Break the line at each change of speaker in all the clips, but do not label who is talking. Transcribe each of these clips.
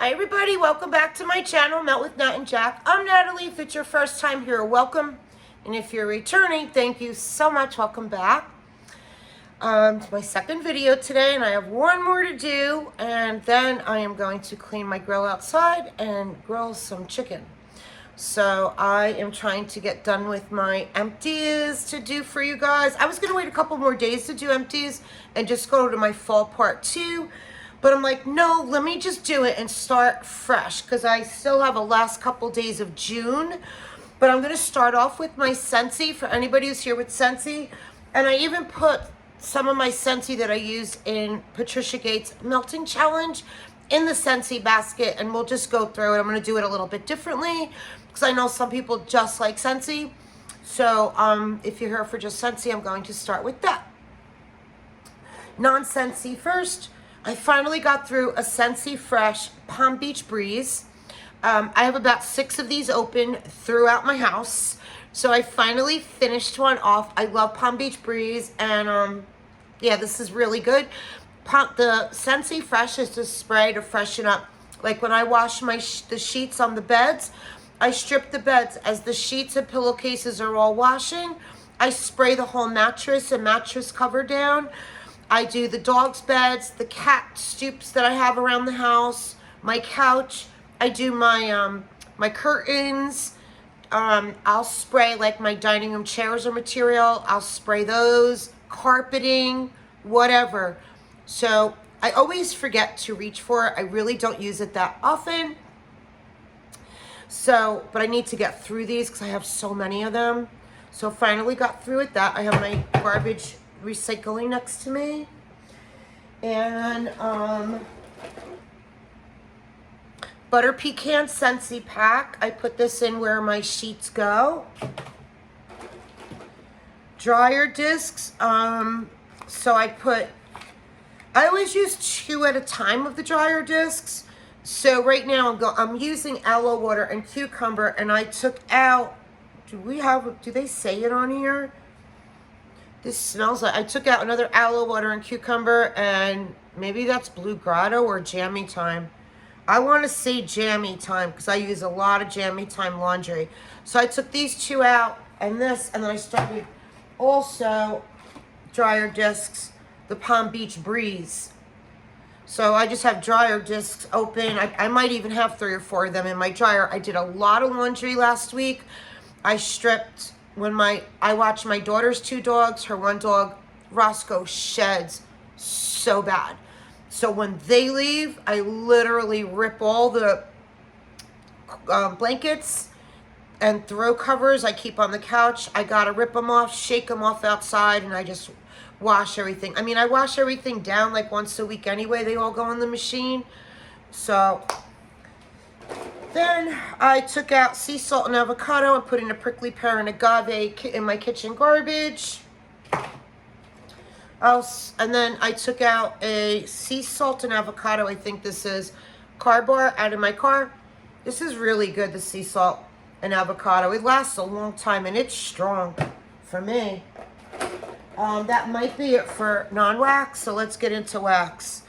Hi everybody, welcome back to my channel, Melt with Nat and Jack. I'm Natalie. If it's your first time here, welcome. And if you're returning, thank you so much. Welcome back. It's my second video today, and I have one more to do. And then I am going to clean my grill outside and grill some chicken. So I am trying to get done with my empties to do for you guys. I was going to wait a couple more days to do empties and just go to my fall part 2. But I'm like, no, let me just do it and start fresh because I still have a last couple days of June. But I'm going to start off with my SCENTSY for anybody who's here with SCENTSY. And I even put some of my SCENTSY that I use in Patricia Gates' melting challenge in the SCENTSY basket. And we'll just go through it. I'm going to do it a little bit differently because I know some people just like SCENTSY. So if you're here for just SCENTSY, I'm going to start with that. Non-SCENTSY first. I finally got through a SCENTSY Fresh Palm Beach Breeze. I have about 6 of these open throughout my house. So I finally finished one off. I love Palm Beach Breeze, and yeah, this is really good. The SCENTSY Fresh is a spray to freshen up. Like when I wash the sheets on the beds, I strip the beds as the sheets and pillowcases are all washing. I spray the whole mattress and mattress cover down. I do the dog's beds, the cat stoops that I have around the house, my couch. I do my my curtains. I'll spray like my dining room chairs or material. I'll spray those, carpeting, whatever. So I always forget to reach for it. I really don't use it that often. So, but I need to get through these because I have so many of them. So finally got through with that. I have my garbage recycling next to me, and butter pecan SCENTSY pack. I put this in where my sheets go. Dryer discs. So I always use 2 at a time of the dryer discs. So right now I'm using aloe water and cucumber, and I took out. Do they say it on here? This smells like, I took out another aloe water and cucumber, and maybe that's Blue Grotto or Jammy Time. I want to say Jammy Time because I use a lot of Jammy Time laundry. So I took these 2 out and this, and then I started also dryer discs, the Palm Beach Breeze. So I just have dryer discs open. I might even have 3 or 4 of them in my dryer. I did a lot of laundry last week. I stripped. When I watch my daughter's 2 dogs, her 1 dog, Roscoe, sheds so bad. So when they leave, I literally rip all the blankets and throw covers I keep on the couch. I gotta rip them off, shake them off outside, and I just wash everything. I mean, I wash everything down like once a week anyway. They all go in the machine. So then I took out sea salt and avocado and put in a prickly pear and agave in my kitchen garbage. And then I took out a sea salt and avocado, I think this is, car bar out of my car. This is really good, the sea salt and avocado. It lasts a long time, and it's strong for me. That might be it for non-wax, so let's get into wax.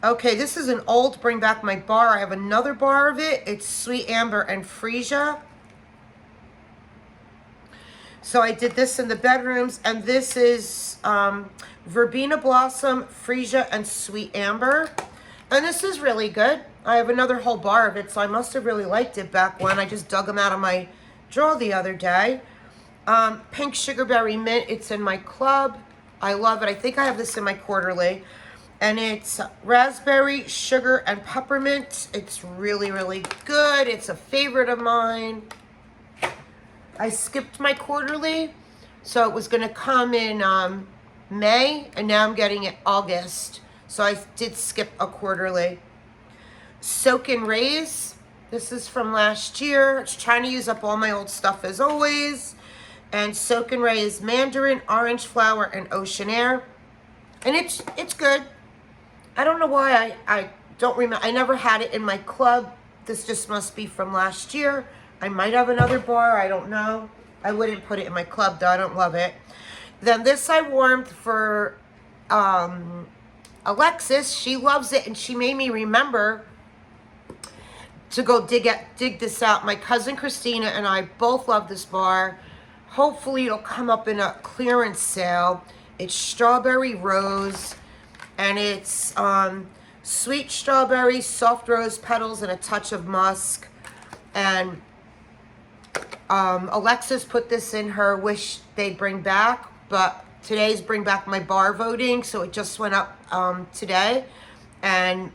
Okay, this is an old Bring Back My bar. I have another bar of it. It's Sweet Amber and Freesia. So I did this in the bedrooms, and this is Verbena Blossom, Freesia, and Sweet Amber. And this is really good. I have another whole bar of it, so I must have really liked it back when. I just dug them out of my drawer the other day. Pink Sugarberry Mint. It's in my club. I love it. I think I have this in my quarterly. And it's raspberry, sugar, and peppermint. It's really, really good. It's a favorite of mine. I skipped my quarterly, so it was going to come in May, and now I'm getting it August. So I did skip a quarterly. Soak and Raise. This is from last year. It's trying to use up all my old stuff as always. And Soak and Raise Mandarin, Orange Flower, and Ocean Air. And it's good. I don't know why I don't remember. I never had it in my club. This just must be from last year. I might have another bar. I don't know. I wouldn't put it in my club, though. I don't love it. Then this I warmed for Alexis. She loves it, and she made me remember to go dig this out. My cousin Christina and I both love this bar. Hopefully it'll come up in a clearance sale. It's strawberry rose, and it's sweet strawberry, soft rose petals, and a touch of musk. And Alexis put this in her wish they'd bring back, but today's bring back my bar voting, so it just went up today. And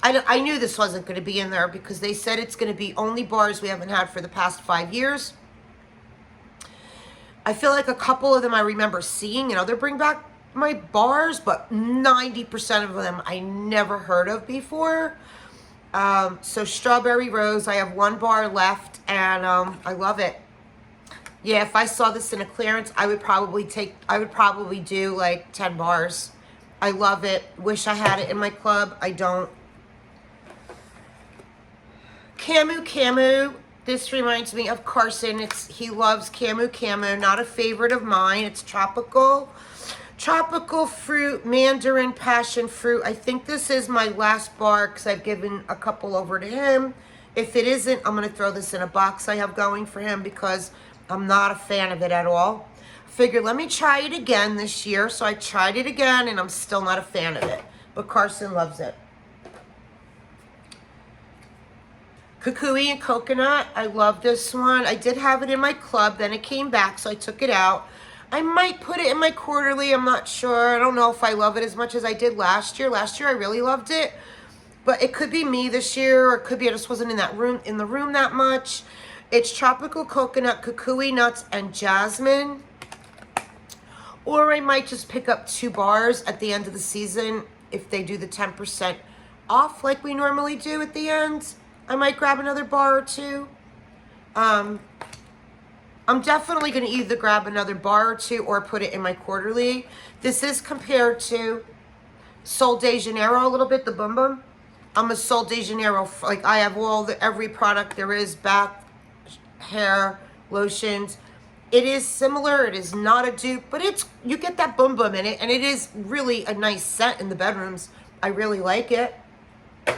I knew this wasn't going to be in there because they said it's going to be only bars we haven't had for the past 5 years. I feel like a couple of them I remember seeing and other bring back my bars, but 90% of them I never heard of before. So strawberry rose, I have 1 bar left, and I love it. Yeah, if I saw this in a clearance, I would probably do like 10 bars. I love it. Wish I had it in my club. I don't. Camu. This reminds me of Carson. He loves Camu. Not a favorite of mine. It's tropical fruit, mandarin, passion fruit. I think this is my last bar because I've given a couple over to him. If it isn't, I'm going to throw this in a box I have going for him because I'm not a fan of it at all. Figured let me try it again this year. So I tried it again and I'm still not a fan of it. But Carson loves it. Kukui and coconut. I love this one. I did have it in my club. Then it came back, so I took it out. I might put it in my quarterly. I'm not sure. I don't know if I love it as much as I did last year. Last year I really loved it. But it could be me this year, or it could be I just wasn't in the room that much. It's tropical coconut, kukui nuts, and jasmine. Or I might just pick up 2 bars at the end of the season if they do the 10% off like we normally do at the end. I might grab another bar or 2. I'm definitely going to either grab another bar or 2 or put it in my quarterly. This is compared to Sol de Janeiro a little bit, the Boom Boom. I'm a Sol de Janeiro, like I have every product there is, bath, hair, lotions. It is similar. It is not a dupe, but you get that Boom Boom in it, and it is really a nice scent in the bedrooms. I really like it.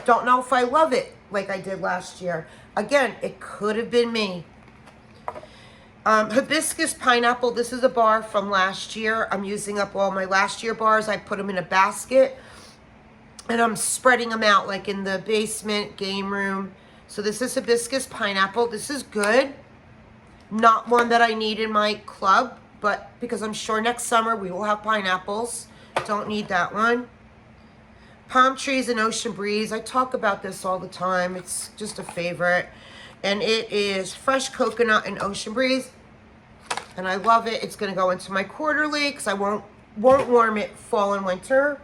Don't know if I love it like I did last year. Again, it could have been me. Hibiscus pineapple. This is a bar from last year. I'm using up all my last year bars. I put them in a basket and I'm spreading them out like in the basement, game room. So this is hibiscus pineapple. This is good. Not one that I need in my club, but because I'm sure next summer we will have pineapples. Don't need that one. Palm trees and ocean breeze. I talk about this all the time. It's just a favorite. And it is fresh coconut and ocean breeze. And I love it. It's going to go into my quarterly because I won't warm it fall and winter.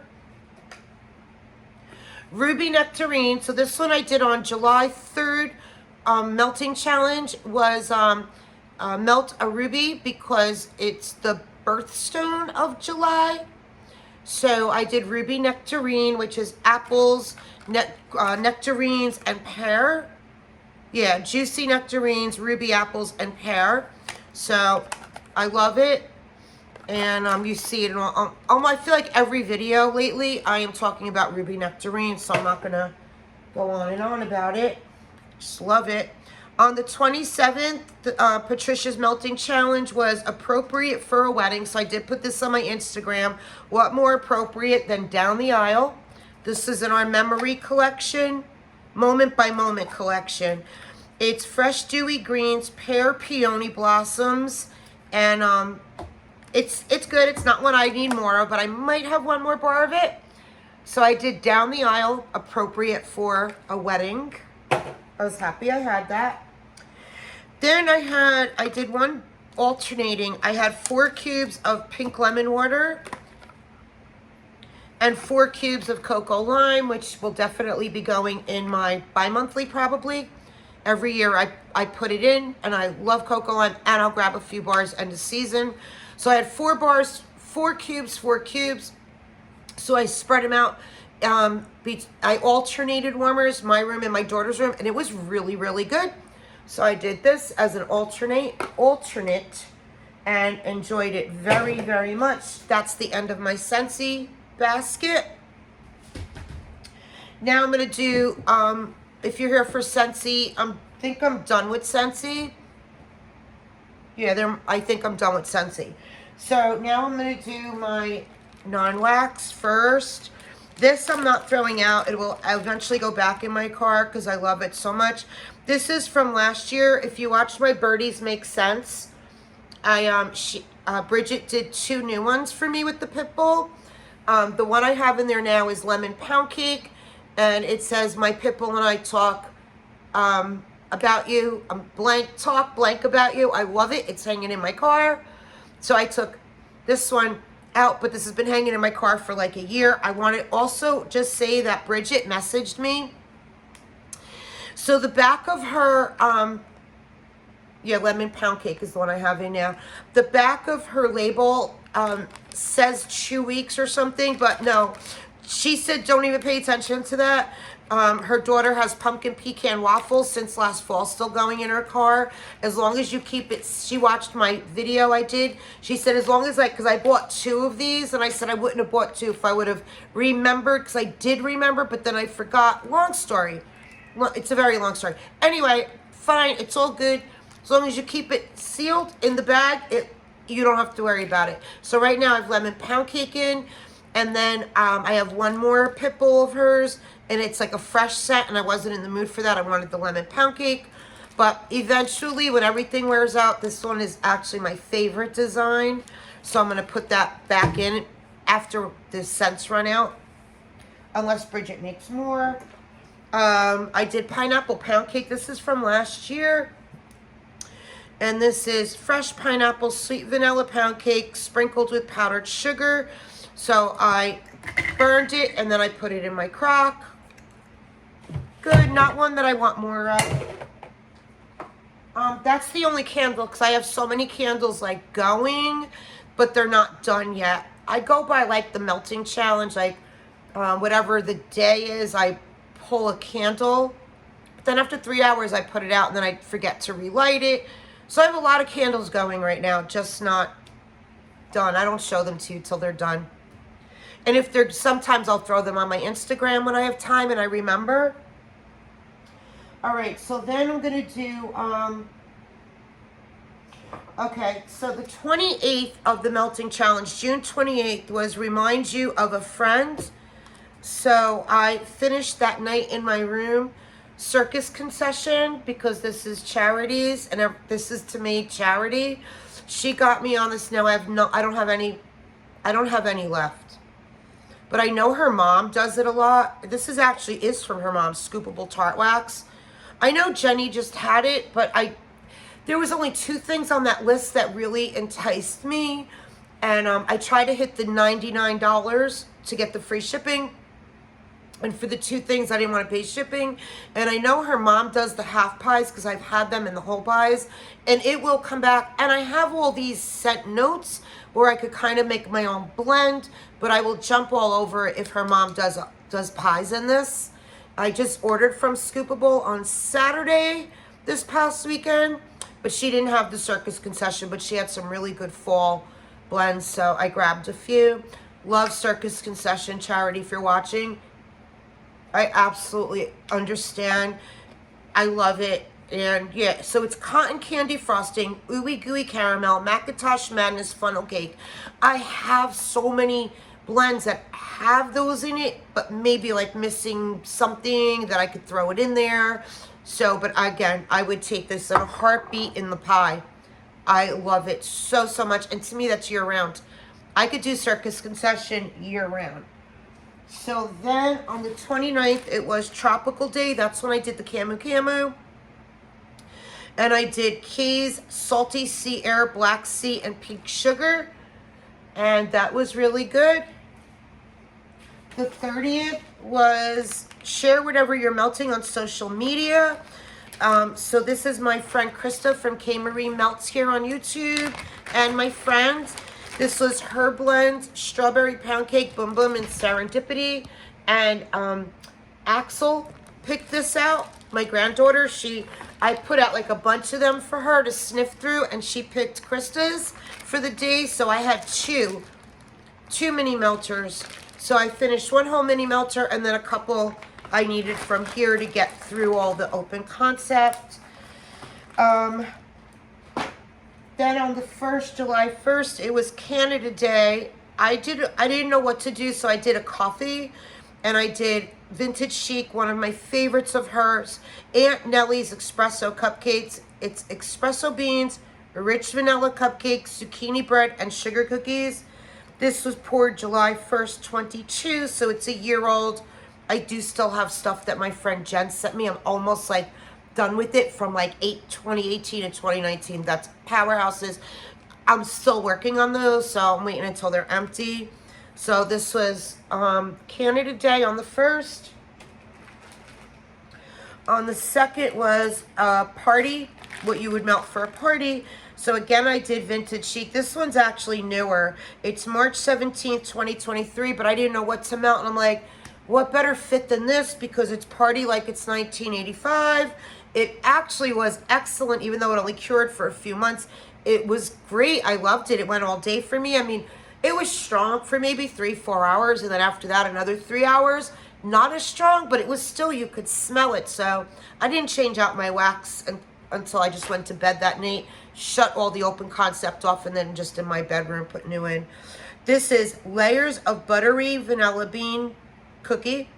Ruby nectarine. So this one I did on July 3rd. Melting challenge was melt a ruby because it's the birthstone of July. So I did ruby nectarine, which is apples, nectarines, and pear. Yeah, juicy nectarines, ruby apples, and pear. So I love it. And you see it in all, I feel like every video lately I am talking about ruby nectarine, so I'm not going to go on and on about it. Just love it. On the 27th, Patricia's Melting Challenge was appropriate for a wedding. So I did put this on my Instagram. What more appropriate than Down the Aisle? This is in our memory collection, moment by moment collection. It's fresh dewy greens, pear peony blossoms, and it's good. It's not one I need more of, but I might have one more bar of it. So I did Down the Aisle, appropriate for a wedding. I was happy I had that. Then I did one alternating. I had 4 cubes of pink lemon water and 4 cubes of cocoa lime, which will definitely be going in my bi-monthly probably. Every year I put it in, and I love cocoa lime, and I'll grab a few bars end of season. So I had 4 bars, 4 cubes. So I spread them out. I alternated warmers, my room and my daughter's room, and it was really, really good. So I did this as an alternate, and enjoyed it very, very much. That's the end of my SCENTSY basket. Now I'm going to do if you're here for SCENTSY, I think I'm done with SCENTSY. Yeah, I think I'm done with SCENTSY. So now I'm going to do my non-wax first. This I'm not throwing out. It will eventually go back in my car because I love it so much. This is from last year. If you watched my Birdies Make Sense, Bridget did 2 new ones for me with the Pitbull. The one I have in there now is Lemon Pound Cake, and it says, my Pitbull and I talk about you. Talk blank about you. I love it. It's hanging in my car. So I took this one out, but this has been hanging in my car for like a year. I want to also just say that Bridget messaged me. So the back of her, yeah, Lemon Pound Cake is the one I have in now. The back of her label says 2 weeks or something, but no. She said don't even pay attention to that. Her daughter has pumpkin pecan waffles since last fall still going in her car. As long as you keep it, she watched my video I did. She said as long as because I bought 2 of these, and I said I wouldn't have bought 2 if I would have remembered, because I did remember, but then I forgot. Long story. It's a very long story. Anyway, fine, it's all good. As long as you keep it sealed in the bag, you don't have to worry about it. So right now I have Lemon Pound Cake in, and then I have one more Pitbull of hers, and it's like a fresh scent, and I wasn't in the mood for that. I wanted the Lemon Pound Cake. But eventually, when everything wears out, this one is actually my favorite design. So I'm going to put that back in after the scents run out, unless Bridget makes more. I did Pineapple Pound Cake. This is from last year. And this is fresh pineapple, sweet vanilla pound cake sprinkled with powdered sugar. So I burned it and then I put it in my crock. Good, not one that I want more of. That's the only candle because I have so many candles like going, but they're not done yet. I go by like the melting challenge, like whatever the day is, I pull a candle. But then after 3 hours, I put it out and then I forget to relight it. So I have a lot of candles going right now, just not done. I don't show them to you till they're done. And if they're, sometimes I'll throw them on my Instagram when I have time and I remember. All right, so then I'm going to do, okay, so the 28th of the Melting Challenge, June 28th, was Remind You of a Friend. So I finished that night in my room. Circus concession, because this is charities, and this is to me charity. She got me on this now. I don't have any left. But I know her mom does it a lot. This is from her mom, Scoopable Tart Wax. I know Jenny just had it, but there was only 2 things on that list that really enticed me. And I tried to hit the $99 to get the free shipping. And for the 2 things, I didn't want to pay shipping. And I know her mom does the half pies because I've had them in the whole pies. And it will come back. And I have all these scent notes where I could kind of make my own blend. But I will jump all over it if her mom does pies in this. I just ordered from Scoopable on Saturday this past weekend. But she didn't have the circus concession. But she had some really good fall blends. So I grabbed a few. Love Circus Concession charity if you're watching. I absolutely understand. I love it. And yeah, so it's cotton candy frosting, ooey gooey caramel, Macintosh Madness funnel cake. I have so many blends that have those in it, but maybe like missing something that I could throw it in there. So, but again, I would take this in a heartbeat in the pie. I love it so, so much. And to me, that's year round. I could do Circus Concession year round. So then on the 29th, it was Tropical Day. That's when I did the Camu Camu. And I did Kay's Salty Sea Air, Black Sea, and Pink Sugar. And that was really good. The 30th was Share Whatever You're Melting on social media. So this is my friend Krista from K Marie Melts here on YouTube. And my friend... This was her blend, Strawberry Pound Cake, Boom Boom, and Serendipity. And Axel picked this out. My granddaughter, I put out like a bunch of them for her to sniff through, and she picked Krista's for the day. So I had two mini melters. So I finished one whole mini melter and then a couple I needed from here to get through all the open concept. Then on the 1st, July 1st, it was Canada Day. I didn't know what to do, so I did a coffee, and I did Vintage Chic, one of my favorites of hers, Aunt Nellie's espresso cupcakes. It's espresso beans, rich vanilla cupcakes, zucchini bread, and sugar cookies. This was poured July 1st, 22, so it's a year old. I do still have stuff that my friend Jen sent me. I'm almost like done with it from like 2018 and 2019. That's Powerhouses. I'm still working on those, so I'm waiting until they're empty. So this was Canada Day on the 1st. On the 2nd was party, what you would melt for a party. So again, I did Vintage Chic. This one's actually newer. It's March 17th, 2023, but I didn't know what to melt. And I'm like, what better fit than this? Because it's party like it's 1985. It actually was excellent, even though it only cured for a few months. It was great. I loved it. It went all day for me. I mean, it was strong for maybe 3-4 hours. And then after that, another 3 hours. Not as strong, but it was still, you could smell it. So I didn't change out my wax until I just went to bed that night. Shut all the open concept off, and then just in my bedroom put new in. This is layers of buttery vanilla bean cookie.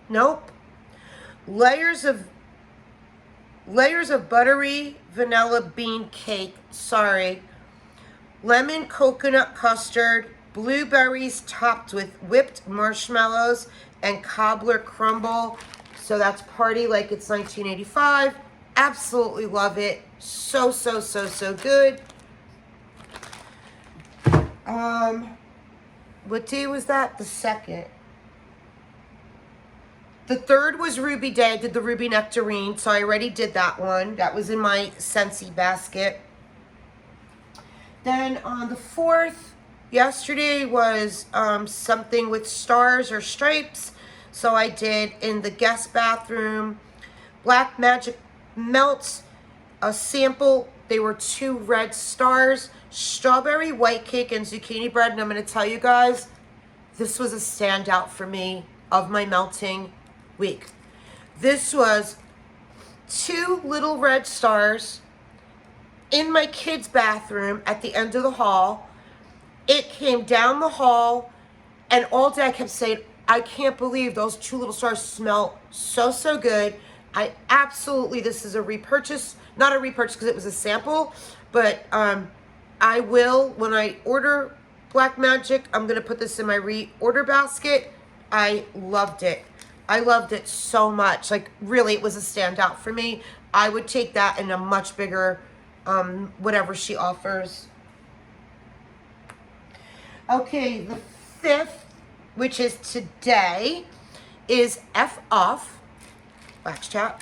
Nope. Layers of buttery vanilla bean cake. Sorry. Lemon coconut custard, blueberries topped with whipped marshmallows, and cobbler crumble. So that's party like it's 1985. Absolutely love it. So, so, so, so good. What day was that? The 2nd. The 3rd was Ruby Day. I did the Ruby Nectarine, so I already did that one. That was in my SCENTSY basket. Then on the 4th, yesterday was something with stars or stripes. So I did in the guest bathroom, Black Magic Melts, a sample. They were 2 red stars, strawberry white cake, and zucchini bread. And I'm going to tell you guys, this was a standout for me of my melting week. This was 2 little red stars in my kids' bathroom at the end of the hall. It came down the hall, and all day I kept saying, I can't believe those 2 little stars smell so, so good. I absolutely, this is a repurchase, not a repurchase because it was a sample, but I will, when I order Black Magic, I'm going to put this in my reorder basket. I loved it. I loved it so much. Like, really, it was a standout for me. I would take that in a much bigger, whatever she offers. Okay, the 5th, which is today, is F Off. Wax Chat.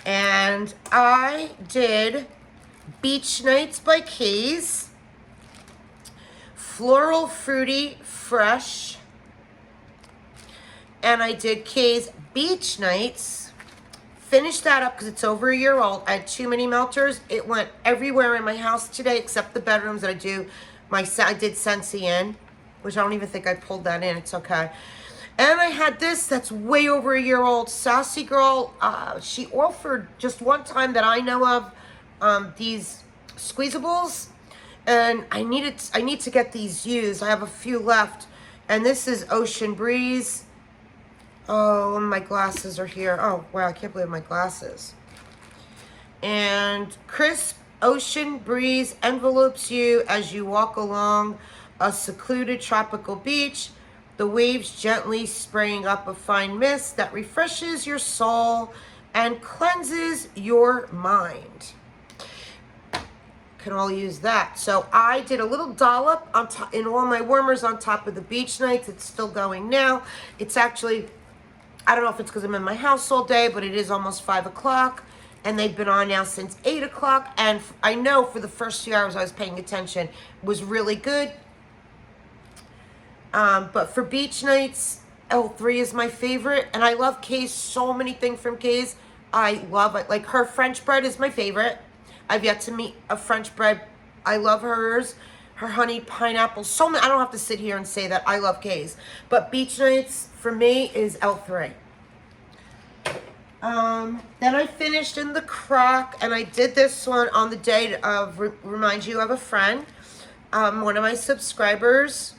And I did Beach Nights by Kay's, Floral Fruity Fresh, and I did Kay's Beach Nights. Finished that up because it's over a year old. I had too many melters. It went everywhere in my house today except the bedrooms that I did SCENTSY in, which I don't even think I pulled that in. It's okay. And I had this that's way over a year old. Sassy Girl, she offered just one time that I know of these squeezables. And I need to get these used. I have a few left. And this is Ocean Breeze. Oh, my glasses are here. Oh, wow, I can't believe my glasses. And crisp Ocean Breeze envelopes you as you walk along a secluded tropical beach. The waves gently spraying up a fine mist that refreshes your soul and cleanses your mind. Can all use that. So I did a little dollop on top, in all my warmers on top of the Beach Nights. It's still going now. It's actually, I don't know if it's because I'm in my house all day, but it is almost 5 o'clock. And they've been on now since 8 o'clock. And I know for the first few hours I was paying attention, it was really good. But for Beach Nights, L3 is my favorite. And I love Kay's, so many things from Kay's. I love it. Like her French bread is my favorite. I've yet to meet a French bread. I love hers. Her honeyed pineapple. So many. I don't have to sit here and say that I love Kay's. But Beach Nights for me is L3. Then I finished in the crock, and I did this one on the day of remind you of a friend. One of my subscribers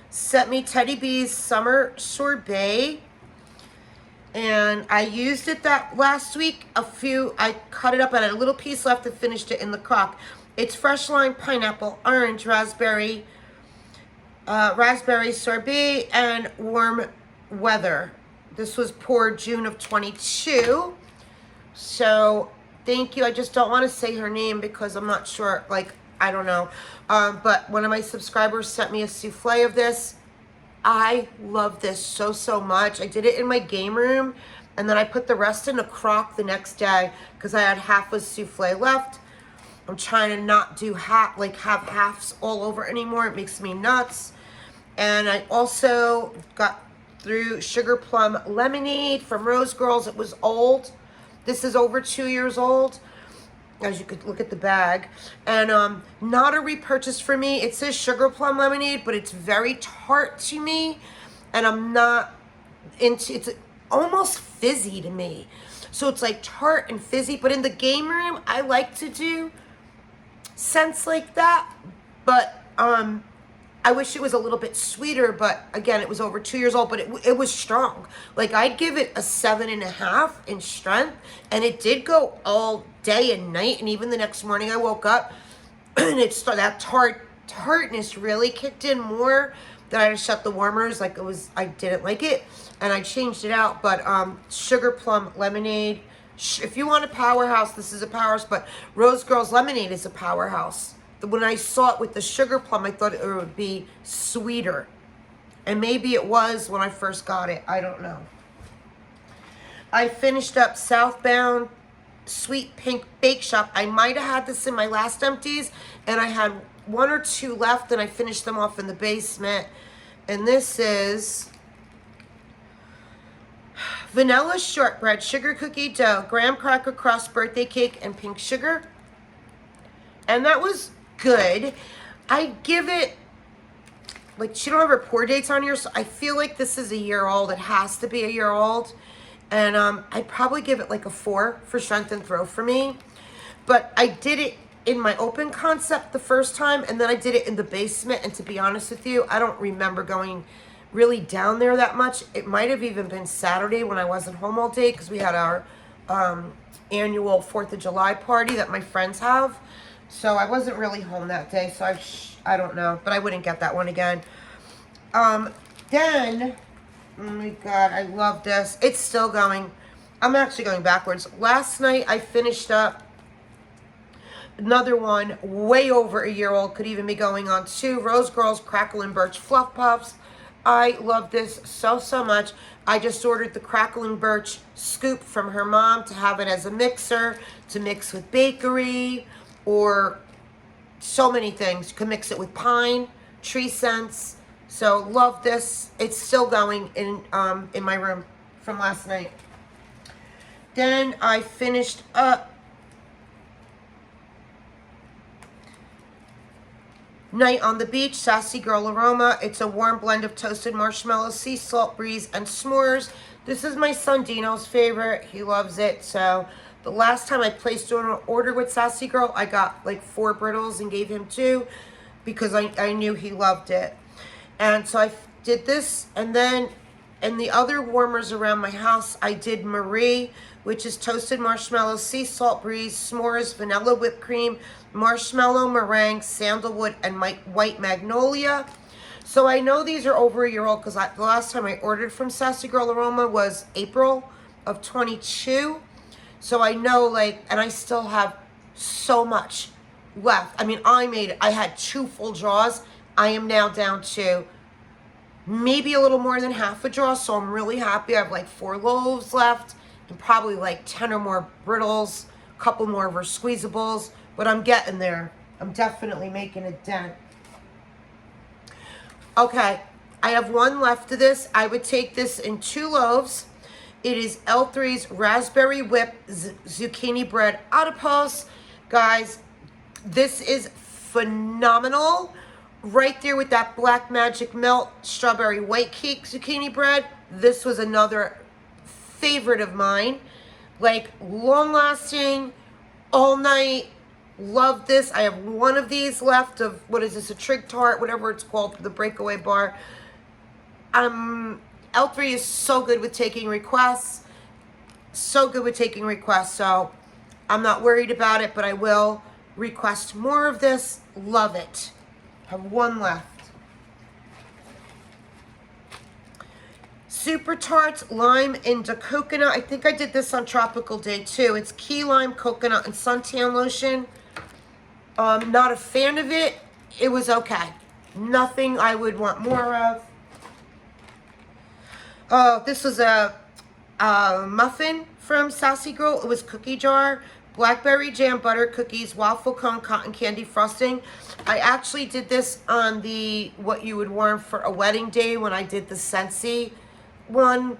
sent me Teddy B's Summer Sorbet, and I used it that last week. I cut it up and I had a little piece left and finished it in the crock. It's fresh lime, pineapple, orange, raspberry sorbet, and warm weather. This was poured June of 22. So thank you. I just don't want to say her name because I'm not sure. Like, I don't know. But one of my subscribers sent me a souffle of this. I love this so, so much. I did it in my game room, and then I put the rest in a crock the next day because I had half a souffle left. I'm trying to not do have halves all over anymore. It makes me nuts. And I also got through Sugar Plum Lemonade from Rose Girls. It was old. This is over 2 years old, as you could look at the bag. And not a repurchase for me. It says Sugar Plum Lemonade, but it's very tart to me. And I'm not into, it's almost fizzy to me. So it's like tart and fizzy. But in the game room, I like to do scents like that. But I wish it was a little bit sweeter, but again, it was over 2 years old, but it was strong. Like, I'd give it a 7.5 in strength, and it did go all day and night, and even the next morning I woke up, and that tartness really kicked in more. That I had to shut the warmers, like I didn't like it, and I changed it out. But Sugar Plum Lemonade, if you want a powerhouse, this is a powerhouse, but Rose Girls Lemonade is a powerhouse. When I saw it with the sugar plum, I thought it would be sweeter. And maybe it was when I first got it. I don't know. I finished up Southbound Sweet Pink Bake Shop. I might have had this in my last empties, and I had 1 or 2 left, and I finished them off in the basement. And this is vanilla shortbread, sugar cookie dough, graham cracker crust, birthday cake, and pink sugar. And that was good. I give it, like, she don't have her pour dates on here, so I feel like this is a year old. It has to be a year old. And I'd probably give it like a 4 for strength and throw for me. But I did it in my open concept the first time, and then I did it in the basement. And to be honest with you, I don't remember going really down there that much. It might have even been Saturday when I wasn't home all day, because we had our annual 4th of July party that my friends have. So I wasn't really home that day, so I don't know. But I wouldn't get that one again. Then, oh my God, I love this. It's still going. I'm actually going backwards. Last night, I finished up another one, way over a year old. Could even be going on 2. Rose Girls Crackle and Birch Fluff Puffs. I love this so, so much. I just ordered the Crackling Birch scoop from her mom to have it as a mixer, to mix with bakery, or so many things. You can mix it with pine, tree scents. So love this. It's still going in my room from last night. Then I finished up Night on the Beach, Sassy Girl Aroma. It's a warm blend of toasted marshmallows, sea salt breeze, and s'mores. This is my son Dino's favorite. He loves it. So the last time I placed an order with Sassy Girl, I got like 4 brittles and gave him 2 because I knew he loved it. And so I did this, and then in the other warmers around my house, I did Marie, which is toasted marshmallows, sea salt breeze, s'mores, vanilla whipped cream, marshmallow meringue, sandalwood, and white magnolia. So I know these are over a year old because the last time I ordered from Sassy Girl Aroma was April of 22. So I know, like, and I still have so much left. I mean, I had 2 full draws. I am now down to maybe a little more than half a draw, so I'm really happy. I have like 4 loaves left and probably like 10 or more brittles, a couple more of our squeezables, but I'm getting there. I'm definitely making a dent. Okay, I have 1 left of this. I would take this in 2 loaves. It is L3's Raspberry Whip Zucchini Bread Adipose. Guys, this is phenomenal. Right there with that Black Magic Melt Strawberry White Cake Zucchini Bread. This was another favorite of mine. Like, long-lasting, all night. Love this. I have one of these left of, what is this, a Trig Tart, whatever it's called, the breakaway bar. L3 is so good with taking requests. So good with taking requests. So I'm not worried about it, but I will request more of this. Love it. Have one left. Super Tarts Lime into Coconut. I think I did this on Tropical Day too. It's key lime, coconut, and suntan lotion. Not a fan of it. It was okay. Nothing I would want more of. Oh, this was a muffin from Sassy Girl. It was cookie jar, blackberry jam butter cookies, waffle cone, cotton candy frosting. I actually did this on the what you would warm for a wedding day when I did the SCENTSY one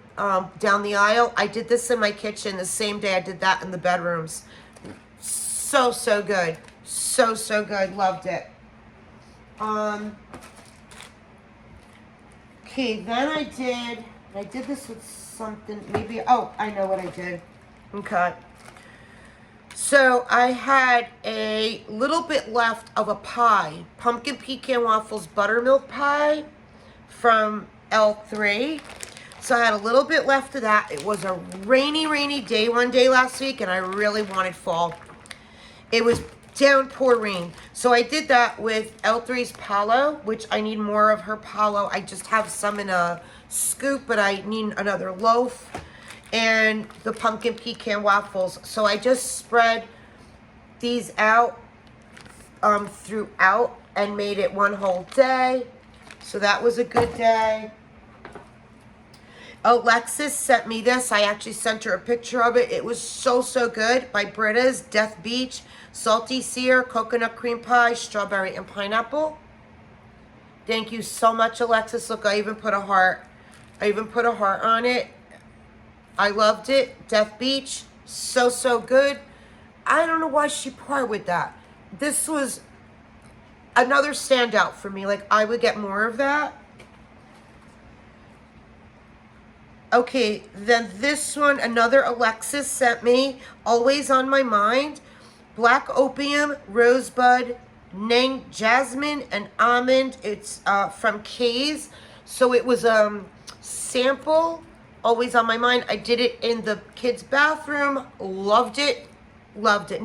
down the aisle. I did this in my kitchen the same day I did that in the bedrooms. So, so good. So, so good. Loved it. Okay, then I did this with something, maybe, oh, I know what I did. Okay. So I had a little bit left of a pie, pumpkin pecan waffles buttermilk pie from L3. So I had a little bit left of that. It was a rainy day one day last week, and I really wanted fall. It was downpouring. So I did that with L3's Palo, which I need more of her Palo. I just have some in a scoop, but I need another loaf. And the pumpkin pecan waffles. So I just spread these out throughout and made it one whole day. So that was a good day. Alexis sent me this. I actually sent her a picture of it. It was so, so good. By Britta's Death Beach. Salty Sear, coconut cream pie, strawberry and pineapple. Thank you so much, Alexis. Look, I even put a heart. I even put a heart on it. I loved it. Death Beach. So, so good. I don't know why she poured with that. This was another standout for me. Like, I would get more of that. Okay, then this one, another Alexis sent me. Always on my mind. Black Opium, Rosebud, Nang Jasmine, and Almond. It's from Kay's. So it was sample. Always on my mind. I did it in the kids' bathroom. Loved it. Loved it.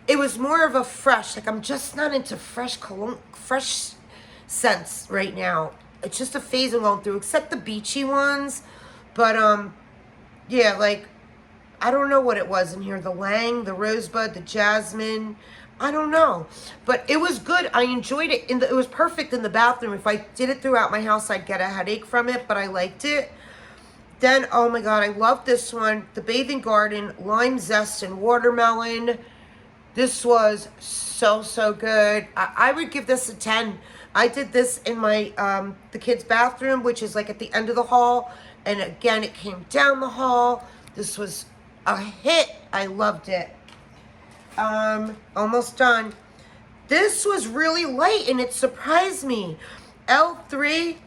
It was more of a fresh. Like, I'm just not into fresh scents right now. It's just a phase I'm going through, except the beachy ones. But, yeah, like, I don't know what it was in here. The Lang, the Rosebud, the Jasmine. I don't know. But it was good. I enjoyed it. It was perfect in the bathroom. If I did it throughout my house, I'd get a headache from it, but I liked it. Then, oh my God, I love this one. The Bathing Garden, Lime Zest and Watermelon. This was so, so good. I would give this a 10. I did this in my, the kids' bathroom, which is like at the end of the hall. And again, it came down the hall. This was a hit. I loved it. Almost done. This was really light and it surprised me. L3,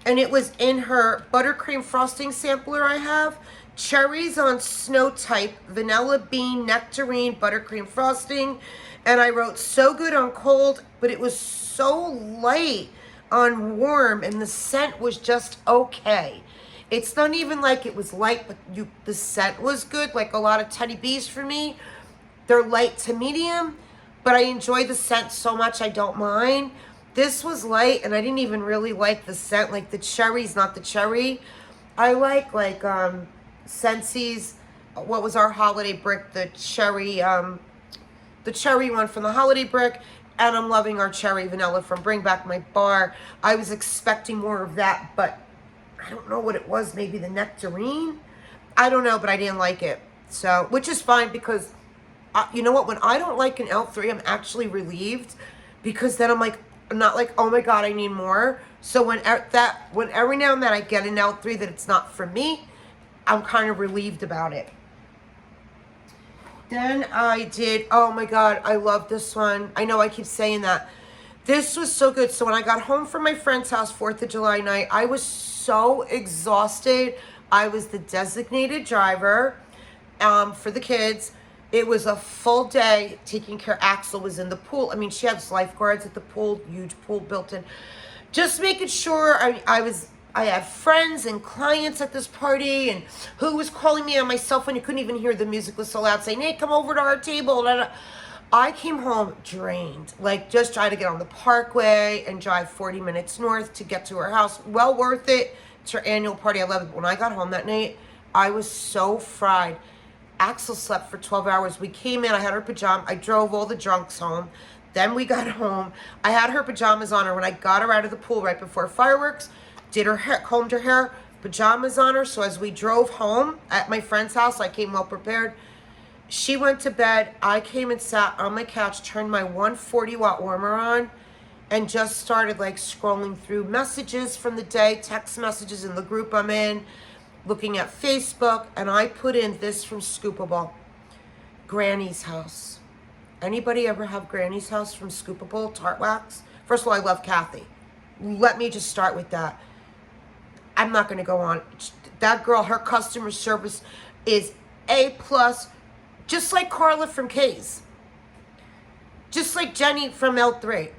and it was in her buttercream frosting sampler I have. Cherries on Snow Type, vanilla bean, nectarine, buttercream frosting. And I wrote so good on cold, but it was so light on warm, and the scent was just okay. It's not even like it was light, but the scent was good. Like a lot of Teddy B's for me, they're light to medium, but I enjoy the scent so much I don't mind. This was light, and I didn't even really like the scent. Like the cherry's not the cherry. I like SCENTSY's, what was our holiday brick, the cherry one from the holiday brick, and I'm loving our cherry vanilla from Bring Back My Bar. I was expecting more of that, but I don't know what it was, maybe the nectarine? I don't know, but I didn't like it. So, which is fine because, you know what, when I don't like an L3, I'm actually relieved because then I'm like, I'm not like, oh my God, I need more. So when every now and then I get an L3 that it's not for me, I'm kind of relieved about it. Then I did, oh my God, I love this one. I know I keep saying that. This was so good. So when I got home from my friend's house, 4th of July night, I was so exhausted. I was the designated driver for the kids. It was a full day taking care. Axel was in the pool. I mean, she has lifeguards at the pool, huge pool built in. Just making sure I had friends and clients at this party, and who was calling me on my cell phone. You couldn't even hear, the music was so loud, saying, hey, come over to our table. I came home drained, like just trying to get on the parkway and drive 40 minutes north to get to her house. Well worth it. It's her annual party. I love it. When I got home that night, I was so fried. Axel slept for 12 hours. We came in, I had her pajamas. I drove all the drunks home. Then we got home. I had her pajamas on her when I got her out of the pool right before fireworks. Did her hair, combed her hair, pajamas on her. So as we drove home at my friend's house, I came well prepared. She went to bed. I came and sat on my couch, turned my 140-watt warmer on, and just started like scrolling through messages from the day, text messages in the group I'm in, looking at Facebook, and I put in this from Scoopable, Granny's House. Anybody ever have Granny's House from Scoopable, Tart Wax? First of all, I love Kathy. Let me just start with that. I'm not going to go on. That girl, her customer service is A+, just like Carla from K's. Just like Jenny from L3.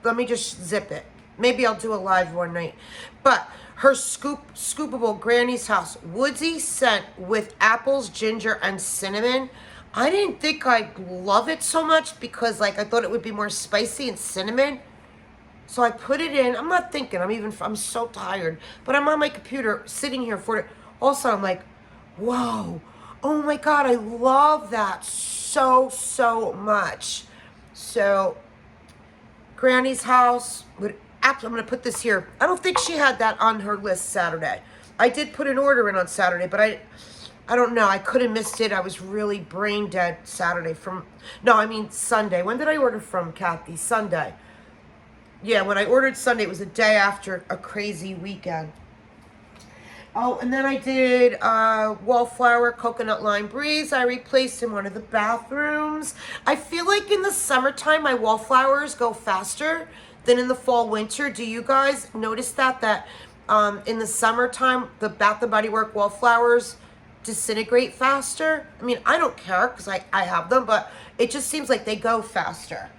Let me just zip it. Maybe I'll do a live one night. But her Scoopable Granny's House woodsy scent with apples, ginger, and cinnamon. I didn't think I'd love it so much because like I thought it would be more spicy and cinnamon. So I put it in. I'm not thinking. I'm so tired. But I'm on my computer sitting here for it. Also, I'm like, whoa. Oh my God, I love that so, so much. So, Granny's House. I'm going to put this here. I don't think she had that on her list Saturday. I did put an order in on Saturday, but I don't know. I could have missed it. I was really brain dead Saturday Sunday. When did I order from, Kathy? Sunday. Yeah, when I ordered Sunday, it was a day after a crazy weekend. Oh, and then I did Wallflower Coconut Lime Breeze. I replaced in one of the bathrooms. I feel like in the summertime, my wallflowers go faster than in the fall, winter. Do you guys notice that in the summertime, the Bath & Body Works wallflowers disintegrate faster? I mean, I don't care because I have them, but it just seems like they go faster.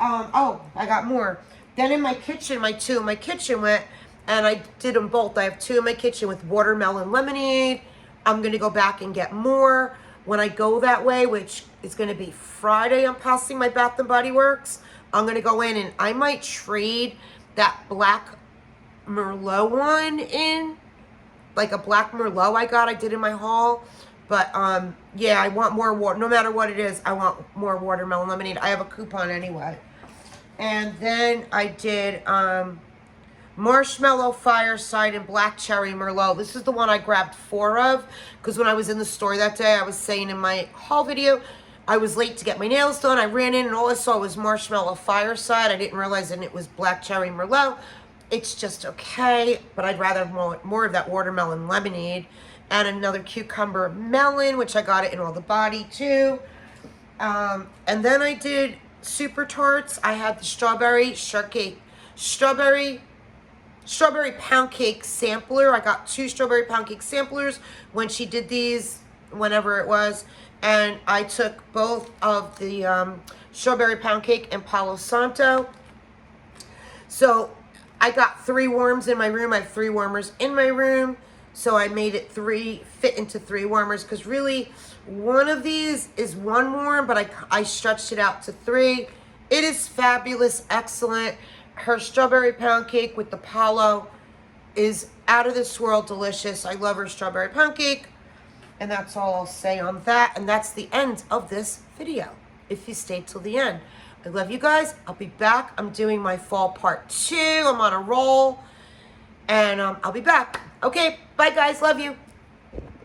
Oh, I got more. Then in my kitchen, two in my kitchen went, and I did them both. I have two in my kitchen with watermelon lemonade. I'm going to go back and get more when I go that way, which is going to be Friday. I'm passing my Bath & Body Works. I'm going to go in and I might trade that black Merlot one in. Like a black Merlot I did in my haul. But, yeah, I want more water. No matter what it is, I want more watermelon lemonade. I have a coupon anyway. And then I did Marshmallow Fireside and Black Cherry Merlot. This is the one I grabbed 4 of. Because when I was in the store that day, I was saying in my haul video, I was late to get my nails done. I ran in and all I saw was Marshmallow Fireside. I didn't realize that it was Black Cherry Merlot. It's just okay, but I'd rather have more of that watermelon lemonade. And another cucumber melon, which I got it in all the body too. And then I did Super Tarts. I had the strawberry shortcake, strawberry pound cake sampler. I got 2 strawberry pound cake samplers when she did these, whenever it was. And I took both of the strawberry pound cake and Palo Santo. So I got 3 warms in my room. I have 3 warmers in my room. So I made it fit into 3 warmers because really one of these is 1 warm, but I stretched it out to 3. It is fabulous, excellent. Her strawberry pound cake with the Palo is out of this world delicious. I love her strawberry pound cake. And that's all I'll say on that. And that's the end of this video, if you stayed till the end. I love you guys. I'll be back. I'm doing my fall part 2. I'm on a roll. And I'll be back. Okay, bye guys. Love you.